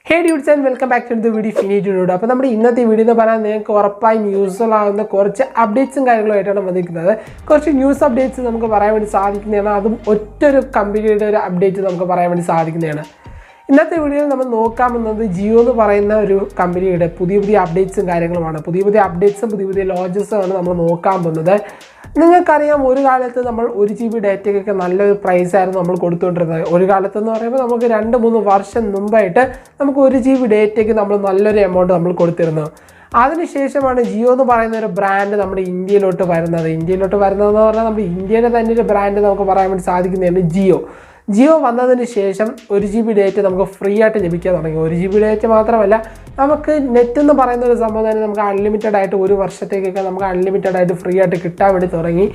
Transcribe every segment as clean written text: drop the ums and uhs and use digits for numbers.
Hey dudes and welcome back to the video finitude. അപ്പോൾ നമ്മുടെ ഇന്നത്തെ വീഡിയോ എന്ന് പറഞ്ഞാൽ നിങ്ങൾക്ക് ഉറപ്പായും യൂസ്ഫുൾ ആവുന്ന കുറച്ച് അപ്ഡേറ്റ്സും കാര്യങ്ങളുമായിട്ടാണ് വന്നിരിക്കുന്നത്. കുറച്ച് ന്യൂസ് അപ്ഡേറ്റ്സ് നമുക്ക് പറയാൻ വേണ്ടി സാധിക്കുന്നതാണ്. അതും ഒറ്റൊരു കമ്പനിയുടെ ഒരു അപ്ഡേറ്റ് നമുക്ക് പറയാൻ വേണ്ടി സാധിക്കുന്നതാണ്. ഇന്നത്തെ വീഡിയോയിൽ നമ്മൾ നോക്കാൻ പോകുന്നത് ജിയോ എന്ന് പറയുന്ന ഒരു കമ്പനിയുടെ പുതിയ അപ്ഡേറ്റ്സും കാര്യങ്ങളുമാണ്. പുതിയ അപ്ഡേറ്റ്സും പുതിയ ലോഞ്ചസും ആണ് നമ്മൾ നോക്കാൻ പോകുന്നത്. നിങ്ങൾക്കറിയാം, ഒരു കാലത്ത് നമ്മൾ 1 GB ഡേറ്റയ്ക്കൊക്കെ നല്ലൊരു പ്രൈസായിരുന്നു നമ്മൾ കൊടുത്തുകൊണ്ടിരുന്നത്. ഒരു കാലത്തെന്ന് പറയുമ്പോൾ നമുക്ക് 2-3 വർഷം മുമ്പായിട്ട് നമുക്ക് 1 GB ഡേറ്റയ്ക്ക് നമ്മൾ നല്ലൊരു എമൗണ്ട് നമ്മൾ കൊടുത്തിരുന്നു. അതിനുശേഷമാണ് ജിയോ എന്ന് പറയുന്ന ഒരു ബ്രാൻഡ് നമ്മുടെ ഇന്ത്യയിലോട്ട് വരുന്നതെന്ന് പറഞ്ഞാൽ നമ്മുടെ ഇന്ത്യയുടെ തന്നെ ഒരു ബ്രാൻഡ് നമുക്ക് പറയാൻ വേണ്ടി സാധിക്കുന്നതാണ് ജിയോ വന്നതിന് ശേഷം 1 GB ഡേറ്റ നമുക്ക് ഫ്രീ ആയിട്ട് ലഭിക്കാൻ തുടങ്ങി. 1 GB ഡേറ്റ മാത്രമല്ല, നമുക്ക് നെറ്റ് എന്ന് പറയുന്ന ഒരു സംഭവം തന്നെ നമുക്ക് അൺലിമിറ്റഡ് ആയിട്ട് 1 വർഷത്തേക്കൊക്കെ നമുക്ക് അൺലിമിറ്റഡ് ആയിട്ട് ഫ്രീ ആയിട്ട് കിട്ടാൻ വേണ്ടി തുടങ്ങി.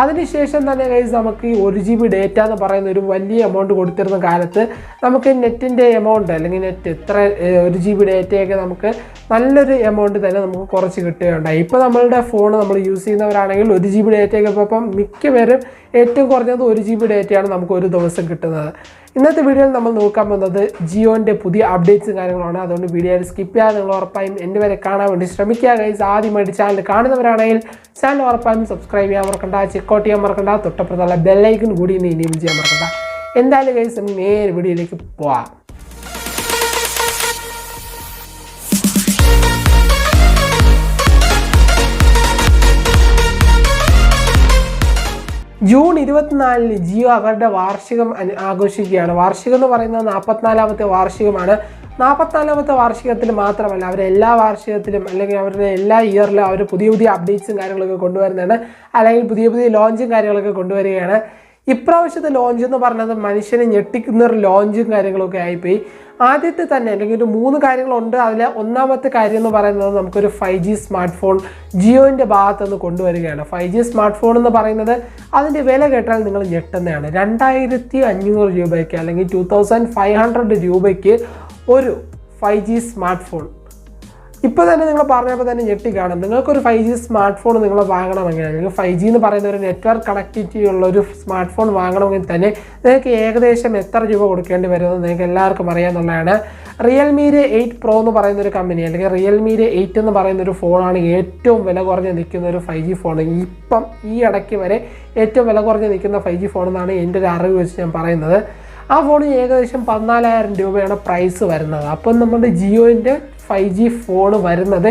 അതിനുശേഷം തന്നെ ഗൈസ് നമുക്ക് ഈ 1 GB ഡേറ്റ എന്ന് പറയുന്ന ഒരു വലിയ എമൗണ്ട് കൊടുത്തിരുന്ന കാലത്ത് നമുക്ക് നെറ്റിൻ്റെ എമൗണ്ട് അല്ലെങ്കിൽ നെറ്റ് എത്ര 1 GB ഡേറ്റയൊക്കെ നമുക്ക് നല്ലൊരു എമൗണ്ട് തന്നെ നമുക്ക് കുറച്ച് കിട്ടുകയുണ്ടായി. ഇപ്പോൾ നമ്മളുടെ ഫോൺ നമ്മൾ യൂസ് ചെയ്യുന്നവരാണെങ്കിൽ 1 GB ഡേറ്റയൊക്കെ ഇപ്പം മിക്കവരും ഏറ്റവും കുറഞ്ഞത് 1 GB ഡേറ്റയാണ് നമുക്ക് ഒരു ദിവസം കിട്ടുന്നത്. ഇന്നത്തെ വീഡിയോയിൽ നമ്മൾ നോക്കാൻ പോകുന്നത് ജിയോൻ്റെ പുതിയ അപ്ഡേറ്റ്സും കാര്യങ്ങളാണ്. അതുകൊണ്ട് വീഡിയോയിൽ സ്കിപ്പ് ചെയ്യാതെ നിങ്ങൾ ഉറപ്പായും എൻ്റെ വരെ കാണാൻ വേണ്ടി ശ്രമിക്കുക ഗൈസ്. ആദ്യമായിട്ട് ചാനൽ കാണുന്നവരാണെങ്കിൽ ചാനൽ ഉറപ്പായും സബ്സ്ക്രൈബ് ചെയ്യാൻ മറക്കണ്ട, ചെക്കൗട്ട് ചെയ്യാൻ മറക്കണ്ട, തൊട്ടപ്പുറത്തുള്ള ബെല്ലൈക്കൺ കൂടി എനേബിൾ ചെയ്യാൻ മറക്കണ്ട. എന്തായാലും ഗൈസ് നമുക്ക് നേരെ വീഡിയോയിലേക്ക് പോവാം. ജൂൺ 24 ജിയോ അവരുടെ വാർഷികം ആഘോഷിക്കുകയാണ്. വാർഷികം എന്ന് പറയുന്നത് 44ാമത്തെ വാർഷികമാണ്. 44ാമത്തെ വാർഷികത്തിൽ മാത്രമല്ല, അവരുടെ എല്ലാ വാർഷികത്തിലും അല്ലെങ്കിൽ അവരുടെ എല്ലാ ഇയറിലും അവർ പുതിയ അപ്ഡേറ്റ്സും കാര്യങ്ങളൊക്കെ കൊണ്ടുവരുന്നതാണ്, അല്ലെങ്കിൽ പുതിയ ലോഞ്ചും കാര്യങ്ങളൊക്കെ കൊണ്ടുവരികയാണ്. ഇപ്രാവശ്യത്തെ ലോഞ്ച് എന്ന് പറഞ്ഞത് മനുഷ്യനെ ഞെട്ടിക്കുന്ന ഒരു ലോഞ്ചും കാര്യങ്ങളൊക്കെ ആയിപ്പോയി. ആദ്യത്തെ തന്നെ അല്ലെങ്കിൽ ഒരു 3 കാര്യങ്ങളുണ്ട്. അതിൽ ഒന്നാമത്തെ കാര്യം എന്ന് പറയുന്നത് നമുക്കൊരു 5G സ്മാർട്ട് ഫോൺ ജിയോൻ്റെ ഭാഗത്തുനിന്ന് കൊണ്ടുവരികയാണ്. 5G സ്മാർട്ട് ഫോൺ എന്ന് പറയുന്നത് അതിൻ്റെ വില കേട്ടാൽ നിങ്ങൾ ഞെട്ടുന്നതാണ്. 2500 രൂപയ്ക്ക് അല്ലെങ്കിൽ 2500 രൂപയ്ക്ക് ഒരു 5G സ്മാർട്ട് ഫോൺ. ഇപ്പോൾ തന്നെ നിങ്ങൾ പറഞ്ഞപ്പോൾ തന്നെ ഞെട്ടിക്കാണും. നിങ്ങൾക്കൊരു 5G സ്മാർട്ട് ഫോൺ നിങ്ങൾ വാങ്ങണമെങ്കിൽ, അല്ലെങ്കിൽ 5G എന്ന് പറയുന്ന ഒരു നെറ്റ്വർക്ക് കണക്ടിവിറ്റി ഉള്ളൊരു സ്മാർട്ട് ഫോൺ വാങ്ങണമെങ്കിൽ തന്നെ നിങ്ങൾക്ക് ഏകദേശം എത്ര രൂപ കൊടുക്കേണ്ടി വരുമെന്ന് നിങ്ങൾക്ക് എല്ലാവർക്കും അറിയാമെന്നുള്ളതാണ്. റിയൽമിയുടെ 8 Pro എന്ന് പറയുന്നൊരു കമ്പനി, അല്ലെങ്കിൽ റിയൽമിയുടെ 8 എന്ന് പറയുന്നൊരു ഫോണാണ് ഏറ്റവും വില കുറഞ്ഞ് നിൽക്കുന്ന ഒരു 5G ഫോൺ. ഇപ്പം ഈ ഇടയ്ക്ക് വരെ ഏറ്റവും വില കുറഞ്ഞ് നിൽക്കുന്ന 5G ഫോൺ എന്നാണ് എൻ്റെ ഒരു അറിവ് വെച്ച് ഞാൻ പറയുന്നത്. ആ ഫോണിന് ഏകദേശം 14,000 രൂപയാണ് പ്രൈസ് വരുന്നത്. അപ്പം നമ്മുടെ ജിയോൻ്റെ 5G ഫോൺ വരുന്നത്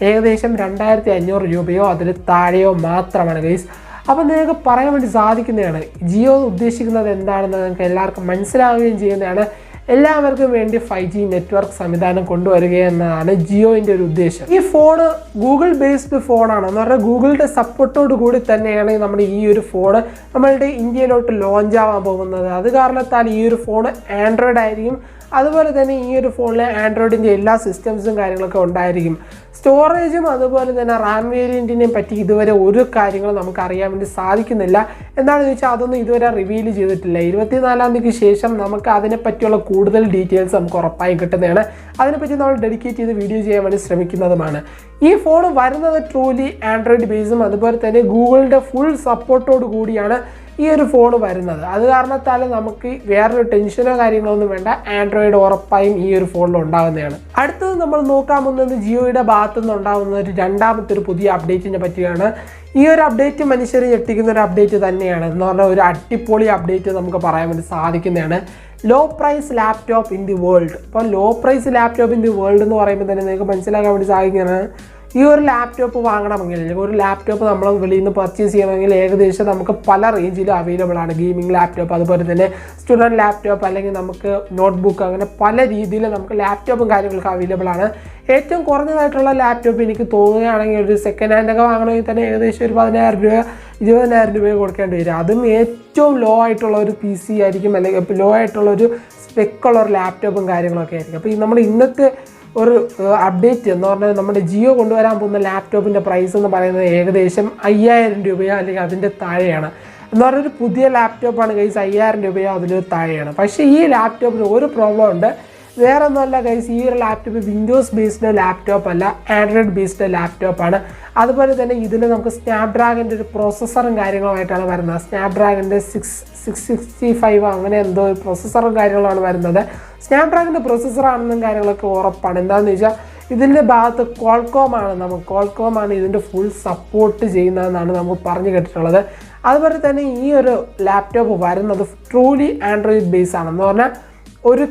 ഏകദേശം 2500 രൂപയോ അതിൽ താഴെയോ മാത്രമാണ് ഗൈസ്. അപ്പം നിങ്ങൾക്ക് പറയാൻ വേണ്ടി സാധിക്കുന്നതാണ് ജിയോ ഉദ്ദേശിക്കുന്നത് എന്താണെന്ന് നിങ്ങൾക്ക് എല്ലാവർക്കും മനസ്സിലാവുകയും ചെയ്യുന്നതാണ്. എല്ലാവർക്കും വേണ്ടി 5G നെറ്റ്വർക്ക് സംവിധാനം കൊണ്ടുവരിക എന്നതാണ് ജിയോൻ്റെ ഒരു ഉദ്ദേശം. ഈ ഫോണ് ഗൂഗിൾ ബേസ്ഡ് ഫോണാണ് എന്ന് പറഞ്ഞാൽ ഗൂഗിളിൻ്റെ സപ്പോർട്ടോട് കൂടി തന്നെയാണ് നമ്മുടെ ഈ ഒരു ഫോണ് നമ്മളുടെ ഇന്ത്യയിലോട്ട് ലോഞ്ച് ആവാൻ പോകുന്നത്. അത് കാരണത്താൽ ഈ ഒരു ഫോൺ ആൻഡ്രോയിഡ് ആയിരിക്കും. അതുപോലെ തന്നെ ഈ ഒരു ഫോണിൽ ആൻഡ്രോയിഡിൻ്റെ എല്ലാ സിസ്റ്റംസും കാര്യങ്ങളൊക്കെ ഉണ്ടായിരിക്കും. സ്റ്റോറേജും അതുപോലെ തന്നെ റാം വേരിയൻറ്റിനെ പറ്റി ഇതുവരെ ഒരു കാര്യങ്ങളും നമുക്ക് അറിയാൻ വേണ്ടി സാധിക്കുന്നില്ല. എന്താണെന്ന് ചോദിച്ചാൽ അതൊന്നും ഇതുവരെ റിവീൽ ചെയ്തിട്ടില്ല. 24-ാം തീയതിക്ക് ശേഷം നമുക്ക് അതിനെപ്പറ്റിയുള്ള കൂടുതൽ ഡീറ്റെയിൽസ് നമുക്ക് ഉറപ്പായും കിട്ടുന്നതാണ്. അതിനെപ്പറ്റി നമ്മൾ ഡെഡിക്കേറ്റ് ചെയ്ത് വീഡിയോ ചെയ്യാൻ വേണ്ടി ശ്രമിക്കുന്നതുമാണ്. ഈ ഫോൺ വരുന്നത് ട്രൂലി ആൻഡ്രോയിഡ് ബേസും അതുപോലെ തന്നെ ഗൂഗിളിൻ്റെ ഫുൾ സപ്പോർട്ടോട് കൂടിയാണ് ഈ ഒരു ഫോൺ വരുന്നത്. അത് കാരണത്താൽ നമുക്ക് വേറൊരു ടെൻഷനോ കാര്യങ്ങളൊന്നും വേണ്ട, ആൻഡ്രോയിഡ് ഉറപ്പായും ഈ ഒരു ഫോണിൽ ഉണ്ടാകുന്നതാണ്. അടുത്തത് നമ്മൾ നോക്കാൻ പോകുന്നത് ജിയോയുടെ ഭാഗത്തുനിന്ന് ഉണ്ടാകുന്ന ഒരു രണ്ടാമത്തെ ഒരു പുതിയ അപ്ഡേറ്റിനെ പറ്റിയാണ്. ഈ ഒരു അപ്ഡേറ്റ് മനുഷ്യരെ ഞെട്ടിക്കുന്ന ഒരു അപ്ഡേറ്റ് തന്നെയാണ്. എന്ന് പറഞ്ഞാൽ ഒരു അടിപൊളി അപ്ഡേറ്റ് നമുക്ക് പറയാൻ വേണ്ടി സാധിക്കുന്നതാണ്. Low price laptop in the world. അപ്പോൾ low price laptop in the world എന്ന് പറയുമ്പോൾ തന്നെ നിങ്ങൾക്ക് മനസ്സിലാക്കാൻ വേണ്ടി സാധിക്കുന്നതാണ്. ഈ ഒരു ലാപ്ടോപ്പ് വാങ്ങണമെങ്കിൽ, അല്ലെങ്കിൽ ഒരു ലാപ്ടോപ്പ് നമ്മൾ വെളിയിൽ നിന്ന് പർച്ചേസ് ചെയ്യണമെങ്കിൽ ഏകദേശം നമുക്ക് പല റേഞ്ചിലും അവൈലബിൾ ആണ്. ഗെയിമിംഗ് ലാപ്ടോപ്പ്, അതുപോലെ തന്നെ സ്റ്റുഡൻറ്റ് ലാപ്ടോപ്പ്, അല്ലെങ്കിൽ നമുക്ക് നോട്ട്ബുക്ക്, അങ്ങനെ പല രീതിയിൽ നമുക്ക് ലാപ്ടോപ്പും കാര്യങ്ങളൊക്കെ അവൈലബിൾ ആണ്. ഏറ്റവും കുറഞ്ഞതായിട്ടുള്ള ലാപ്ടോപ്പ് എനിക്ക് തോന്നുകയാണെങ്കിൽ ഒരു സെക്കൻഡ് ഹാൻഡൊക്കെ വാങ്ങണമെങ്കിൽ തന്നെ ഏകദേശം ഒരു 10,000 രൂപ 20,000 രൂപ കൊടുക്കേണ്ടി വരും. അതും ഏറ്റവും ലോ ആയിട്ടുള്ള ഒരു PC ആയിരിക്കും, അല്ലെങ്കിൽ ലോ ആയിട്ടുള്ള ഒരു സ്പെക്കുള്ള ഒരു ലാപ്ടോപ്പും കാര്യങ്ങളൊക്കെ ആയിരിക്കും. അപ്പോൾ ഈ നമ്മുടെ ഇന്നത്തെ ഒരു അപ്ഡേറ്റ് എന്ന് പറഞ്ഞാൽ നമ്മുടെ ജിയോ കൊണ്ടുവരാൻ പോകുന്ന ലാപ്ടോപ്പിൻ്റെ പ്രൈസ് എന്ന് പറയുന്നത് ഏകദേശം 5,000 രൂപയോ അല്ലെങ്കിൽ അതിൻ്റെ താഴെയാണ്. എന്ന് പറഞ്ഞൊരു പുതിയ ലാപ്ടോപ്പാണ് ഗൈസ്, 5,000 രൂപയോ അതിൽ താഴെയാണ്. പക്ഷേ ഈ ലാപ്ടോപ്പിന് ഒരു പ്രോബ്ലം ഉണ്ട്. വേറെ ഒന്നുമല്ല ഗൈസ്, ഈ ഒരു ലാപ്ടോപ്പ് വിൻഡോസ് ബേസ്ഡ് ലാപ്ടോപ്പ് അല്ല, ആൻഡ്രോയിഡ് ബേസ്ഡ് ലാപ്ടോപ്പാണ്. അതുപോലെ തന്നെ ഇതിൽ നമുക്ക് സ്നാപ്ഡ്രാഗൻ്റെ ഒരു പ്രോസസ്സറും കാര്യങ്ങളുമായിട്ടാണ് വരുന്നത്. സ്നാപ്ഡ്രാഗൻ്റെ 665 അങ്ങനെ എന്തോ ഒരു പ്രോസസ്സറും കാര്യങ്ങളാണ് വരുന്നത്. സ്നാപ്ഡ്രാഗൻ്റെ പ്രോസസ്സറാണെന്നും കാര്യങ്ങളൊക്കെ ഉറപ്പാണ്. എന്താണെന്ന് വെച്ചാൽ ഇതിൻ്റെ ഭാഗത്ത് ക്വാൾകോം ആണ് ഇതിൻ്റെ ഫുൾ സപ്പോർട്ട് ചെയ്യുന്നതെന്നാണ് നമുക്ക് പറഞ്ഞു കേട്ടിട്ടുള്ളത്. അതുപോലെ തന്നെ ഈ ഒരു ലാപ്ടോപ്പ് വരുന്നത് ട്രൂലി ആൻഡ്രോയിഡ് ബേസ് ആണെന്ന് പറഞ്ഞാൽ ഒരു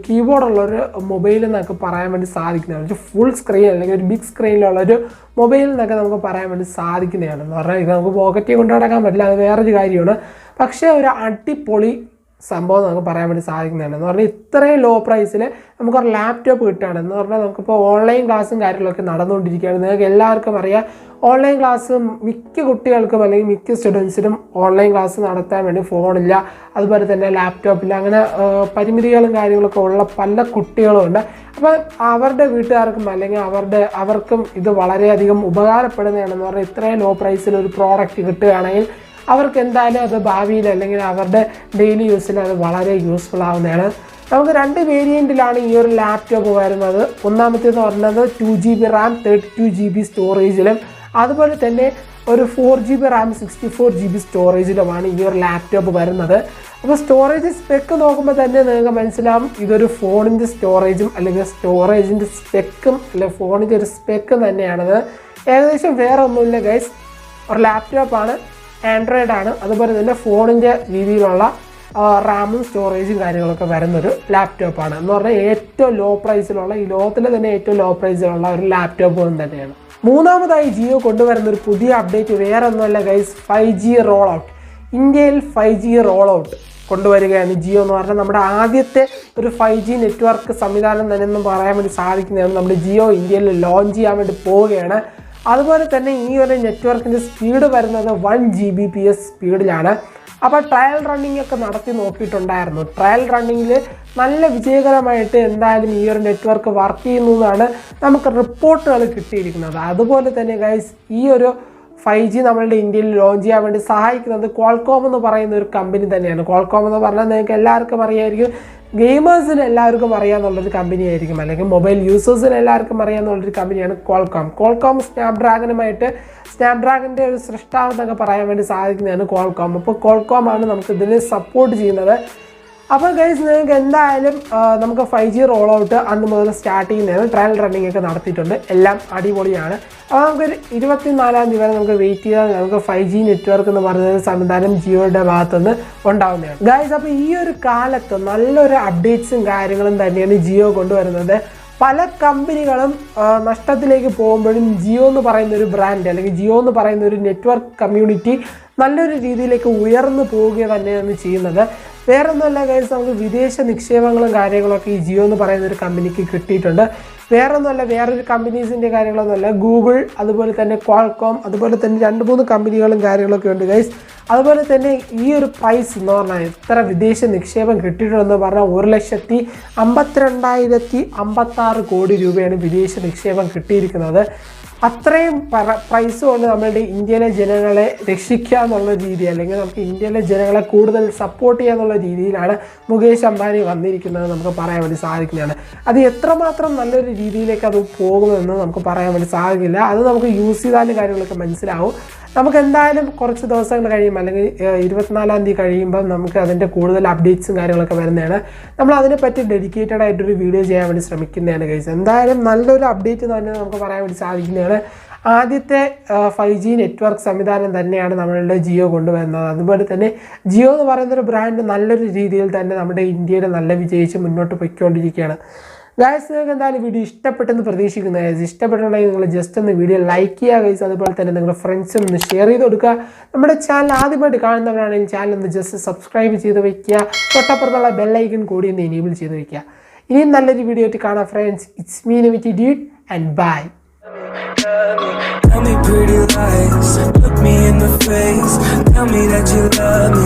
കീബോർഡുള്ളൊരു മൊബൈൽ എന്നൊക്കെ പറയാൻ വേണ്ടി സാധിക്കുന്നതാണ്. ഒരു ഫുൾ സ്ക്രീൻ അല്ലെങ്കിൽ ഒരു ബിഗ് സ്ക്രീനിലുള്ളൊരു മൊബൈൽ എന്നൊക്കെ നമുക്ക് പറയാൻ വേണ്ടി സാധിക്കുന്നതാണ്. എന്ന് പറഞ്ഞാൽ ഇത് നമുക്ക് പോക്കറ്റിൽ കൊണ്ടു നടക്കാൻ പറ്റില്ല, അത് വേറൊരു കാര്യമാണ്. പക്ഷേ ഒരു അടിപൊളി സംഭവം നമുക്ക് പറയാൻ വേണ്ടി സാധിക്കുന്നതാണ്. എന്ന് പറഞ്ഞാൽ ഇത്രയും ലോ പ്രൈസിൽ നമുക്കൊരു ലാപ്ടോപ്പ് കിട്ടുകയാണ്. എന്ന് പറഞ്ഞാൽ നമുക്കിപ്പോൾ ഓൺലൈൻ ക്ലാസ്സും കാര്യങ്ങളൊക്കെ നടന്നുകൊണ്ടിരിക്കുകയാണ്. നിങ്ങൾക്ക് എല്ലാവർക്കും അറിയാം, ഓൺലൈൻ ക്ലാസ് മിക്ക കുട്ടികൾക്കും അല്ലെങ്കിൽ മിക്ക സ്റ്റുഡൻസിനും ഓൺലൈൻ ക്ലാസ് നടത്താൻ വേണ്ടി ഫോണില്ല, അതുപോലെ തന്നെ ലാപ്ടോപ്പില്ല, അങ്ങനെ പരിമിതികളും കാര്യങ്ങളൊക്കെ ഉള്ള പല കുട്ടികളും ഉണ്ട്. അപ്പോൾ അവരുടെ വീട്ടുകാർക്കും അല്ലെങ്കിൽ അവർക്കും ഇത് വളരെയധികം ഉപകാരപ്പെടുന്നതാണെന്ന് പറഞ്ഞാൽ ഇത്രയും ലോ പ്രൈസിൽ ഒരു പ്രോഡക്റ്റ് കിട്ടുകയാണെങ്കിൽ അവർക്ക് എന്തായാലും അത് ഭാവിയിൽ അല്ലെങ്കിൽ അവരുടെ ഡെയിലി യൂസിൽ അത് വളരെ യൂസ്ഫുൾ ആവുന്നതാണ്. നമുക്ക് 2 വേരിയൻറ്റിലാണ് ഈ ഒരു ലാപ്ടോപ്പ് വരുന്നത്. ഒന്നാമത്തേന്ന് പറഞ്ഞത് 2GB റാം 32GB സ്റ്റോറേജിലും അതുപോലെ തന്നെ ഒരു 4GB റാം 64GB സ്റ്റോറേജിലുമാണ് ഈ ഒരു ലാപ്ടോപ്പ് വരുന്നത്. അപ്പോൾ സ്റ്റോറേജ് സ്പെക്ക് നോക്കുമ്പോൾ തന്നെ നിങ്ങൾക്ക് മനസ്സിലാവും ഇതൊരു ഫോണിൻ്റെ സ്റ്റോറേജും അല്ലെങ്കിൽ സ്റ്റോറേജിൻ്റെ സ്പെക്കും അല്ലെങ്കിൽ ഫോണിൻ്റെ ഒരു സ്പെക്കും തന്നെയാണത്. ഏകദേശം വേറെ ഒന്നുമില്ല ഗൈസ്, ഒരു ലാപ്ടോപ്പാണ്, ആൻഡ്രോയിഡ് ആണ്, അതുപോലെ തന്നെ ഫോണിൻ്റെ രീതിയിലുള്ള റാമും സ്റ്റോറേജും കാര്യങ്ങളൊക്കെ വരുന്നൊരു ലാപ്ടോപ്പാണ്. എന്ന് പറഞ്ഞാൽ ഏറ്റവും ലോ പ്രൈസിലുള്ള, ഈ ലോകത്തിലെ തന്നെ ഏറ്റവും ലോ പ്രൈസിലുള്ള ഒരു ലാപ്ടോപ്പ് തന്നെയാണ്. മൂന്നാമതായി ജിയോ കൊണ്ടുവരുന്ന ഒരു പുതിയ അപ്ഡേറ്റ് വേറെ ഒന്നുമല്ല ഗൈസ്, 5G റോൾ ഔട്ട്. ഇന്ത്യയിൽ 5G റോൾ ഔട്ട് കൊണ്ടുവരികയാണ് ജിയോ എന്ന് പറഞ്ഞാൽ നമ്മുടെ ആദ്യത്തെ ഒരു 5G നെറ്റ്വർക്ക് സംവിധാനം തന്നെ എന്ന് പറയാൻ വേണ്ടി സാധിക്കുന്നതാണ്. നമ്മുടെ ജിയോ ഇന്ത്യയിൽ ലോഞ്ച് ചെയ്യാൻ വേണ്ടി പോവുകയാണ്. അതുപോലെ തന്നെ ഈ ഒരു നെറ്റ്വർക്കിൻ്റെ സ്പീഡ് വരുന്നത് 1 Gbps സ്പീഡിലാണ്. അപ്പോൾ ട്രയൽ റണ്ണിംഗ് ഒക്കെ നടത്തി നോക്കിയിട്ടുണ്ടായിരുന്നു. ട്രയൽ റണ്ണിങ്ങിൽ നല്ല വിജയകരമായിട്ട് എന്തായാലും ഈ ഒരു നെറ്റ്വർക്ക് വർക്ക് ചെയ്യുന്നു എന്നാണ് നമുക്ക് റിപ്പോർട്ടുകൾ കിട്ടിയിരിക്കുന്നത്. അതുപോലെ തന്നെ ഗൈസ്, ഈ ഒരു 5G നമ്മളുടെ ഇന്ത്യയിൽ ലോഞ്ച് ചെയ്യാൻ വേണ്ടി സഹായിക്കുന്നത് ക്വാൾകോം എന്ന് പറയുന്ന ഒരു കമ്പനി തന്നെയാണ്. ക്വാൾകോം എന്ന് പറഞ്ഞാൽ നിങ്ങൾക്ക് എല്ലാവർക്കും അറിയായിരിക്കും, ഗെയിമേഴ്സിന് എല്ലാവർക്കും അറിയാമെന്നുള്ളൊരു കമ്പനി ആയിരിക്കും, അല്ലെങ്കിൽ മൊബൈൽ യൂസേഴ്സിന് എല്ലാവർക്കും അറിയാമെന്നുള്ളൊരു കമ്പനിയാണ് ക്വാൾകോം. സ്നാപ്ഡ്രാഗൻ്റെ ഒരു സൃഷ്ടാവ് എന്നൊക്കെ പറയാൻ വേണ്ടി സാധിക്കുന്നതാണ് ക്വാൾകോം. അപ്പോൾ ക്വാൾകോമാണ് നമുക്ക് ഇതിനെ സപ്പോർട്ട് ചെയ്യുന്നത്. അപ്പോൾ ഗൈസ്, നിങ്ങൾക്ക് എന്തായാലും നമുക്ക് 5G റോൾ ഔട്ട് അന്ന് മുതൽ സ്റ്റാർട്ട് ചെയ്യുന്നതാണ്. ട്രയൽ റണ്ണിംഗ് ഒക്കെ നടത്തിയിട്ടുണ്ട്, എല്ലാം അടിപൊളിയാണ്. അപ്പോൾ നമുക്കൊരു 24-ാം തീയതി വരെ നമുക്ക് വെയിറ്റ് ചെയ്താൽ നമുക്ക് 5G നെറ്റ്വർക്ക് എന്ന് പറയുന്ന സംവിധാനം ജിയോയുടെ ഭാഗത്തുനിന്ന് ഉണ്ടാവുന്നതാണ് ഗൈസ്. അപ്പോൾ ഈ ഒരു കാലത്ത് നല്ലൊരു അപ്ഡേറ്റ്സും കാര്യങ്ങളും തന്നെയാണ് ജിയോ കൊണ്ടുവരുന്നത്. പല കമ്പനികളും നഷ്ടത്തിലേക്ക് പോകുമ്പോഴും ജിയോ എന്ന് പറയുന്ന ഒരു ബ്രാൻഡ് അല്ലെങ്കിൽ ജിയോ എന്ന് പറയുന്ന ഒരു നെറ്റ്വർക്ക് കമ്മ്യൂണിറ്റി നല്ലൊരു രീതിയിലേക്ക് ഉയർന്നു പോവുക തന്നെയാണ് ചെയ്യുന്നത്. വേറെ ഒന്നുമല്ല ഗൈസ്, നമുക്ക് വിദേശ നിക്ഷേപങ്ങളും കാര്യങ്ങളൊക്കെ ഈ ജിയോ എന്ന് പറയുന്ന ഒരു കമ്പനിക്ക് കിട്ടിയിട്ടുണ്ട്. വേറെ ഒന്നുമല്ല, വേറൊരു കമ്പനീസിൻ്റെ കാര്യങ്ങളൊന്നുമല്ല, ഗൂഗിൾ, അതുപോലെ തന്നെ ക്വാൾകോം, അതുപോലെ തന്നെ 2-3 കമ്പനികളും കാര്യങ്ങളൊക്കെ ഉണ്ട് ഗൈസ്. അതുപോലെ തന്നെ ഈ ഒരു പ്രൈസ് എന്ന് പറഞ്ഞാൽ എത്ര വിദേശ നിക്ഷേപം കിട്ടിയിട്ടുണ്ടെന്ന് പറഞ്ഞാൽ 1,52,056 കോടി രൂപയാണ് വിദേശ നിക്ഷേപം കിട്ടിയിരിക്കുന്നത്. അത്രയും പ്രൈസ് കൊണ്ട് നമ്മളുടെ ഇന്ത്യയിലെ ജനങ്ങളെ രക്ഷിക്കുക എന്നുള്ള രീതി, അല്ലെങ്കിൽ നമുക്ക് ഇന്ത്യയിലെ ജനങ്ങളെ കൂടുതൽ സപ്പോർട്ട് ചെയ്യുക എന്നുള്ള രീതിയിലാണ് മുകേഷ് അംബാനി വന്നിരിക്കുന്നത് നമുക്ക് പറയാൻ വേണ്ടി സാധിക്കുന്നതാണ്. അത് എത്രമാത്രം നല്ലൊരു രീതിയിലേക്ക് അത് പോകുമെന്ന് നമുക്ക് പറയാൻ വേണ്ടി സാധിക്കില്ല. അത് നമുക്ക് യൂസ് ചെയ്താലും കാര്യങ്ങളൊക്കെ മനസ്സിലാവും. നമുക്ക് എന്തായാലും കുറച്ച് ദിവസങ്ങൾ കഴിയുമ്പോൾ അല്ലെങ്കിൽ 24-ാം തീയതി കഴിയുമ്പോൾ നമുക്ക് അതിൻ്റെ കൂടുതൽ അപ്ഡേറ്റ്സും കാര്യങ്ങളൊക്കെ വരുന്നതാണ്. നമ്മൾ അതിനെപ്പറ്റി ഡെഡിക്കേറ്റഡ് ആയിട്ടൊരു വീഡിയോ ചെയ്യാൻ വേണ്ടി ശ്രമിക്കുന്നതാണ് ഗൈസ്. എന്തായാലും നല്ലൊരു അപ്ഡേറ്റ് തന്നെ നമുക്ക് പറയാൻ വേണ്ടി സാധിക്കുന്നതാണ്. ആദ്യത്തെ 5G നെറ്റ്വർക്ക് സംവിധാനം തന്നെയാണ് നമ്മളുടെ ജിയോ കൊണ്ടുവരുന്നത്. അതുപോലെ തന്നെ ജിയോ എന്ന് പറയുന്നൊരു ബ്രാൻഡ് നല്ലൊരു രീതിയിൽ തന്നെ നമ്മുടെ ഇന്ത്യയിൽ നല്ല വിജയിച്ച് മുന്നോട്ട് പോയിക്കൊണ്ടിരിക്കുകയാണ്. ഗൈസ്, നിങ്ങൾക്ക് എന്തായാലും വീഡിയോ ഇഷ്ടപ്പെട്ടെന്ന് പ്രതീക്ഷിക്കുന്നു. ഗൈസ്, ഇഷ്ടപ്പെട്ടുണ്ടെങ്കിൽ നിങ്ങൾ ജസ്റ്റ് ഒന്ന് വീഡിയോ ലൈക്ക് ചെയ്യുക ഗൈസ്. അതുപോലെ തന്നെ നിങ്ങളുടെ ഫ്രണ്ട്സിനും ഒന്ന് ഷെയർ ചെയ്ത് കൊടുക്കുക. നമ്മുടെ ചാനൽ ആദ്യമായിട്ട് കാണുന്നവരാണെങ്കിൽ ചാനൽ ഒന്ന് ജസ്റ്റ് സബ്സ്ക്രൈബ് ചെയ്ത് വയ്ക്കുക. തൊട്ടപ്പുറത്തുള്ള ബെല്ലൈക്കൺ കൂടി ഒന്ന് എനേബിൾ ചെയ്ത് വയ്ക്കുക. ഇനിയും നല്ലൊരു വീഡിയോ ആയിട്ട് കാണാം ഫ്രണ്ട്സ്. ഇറ്റ്സ് മീ നവിറ്റി dude and bye. Tell me pretty lies, look me in the face. Tell me that you love me.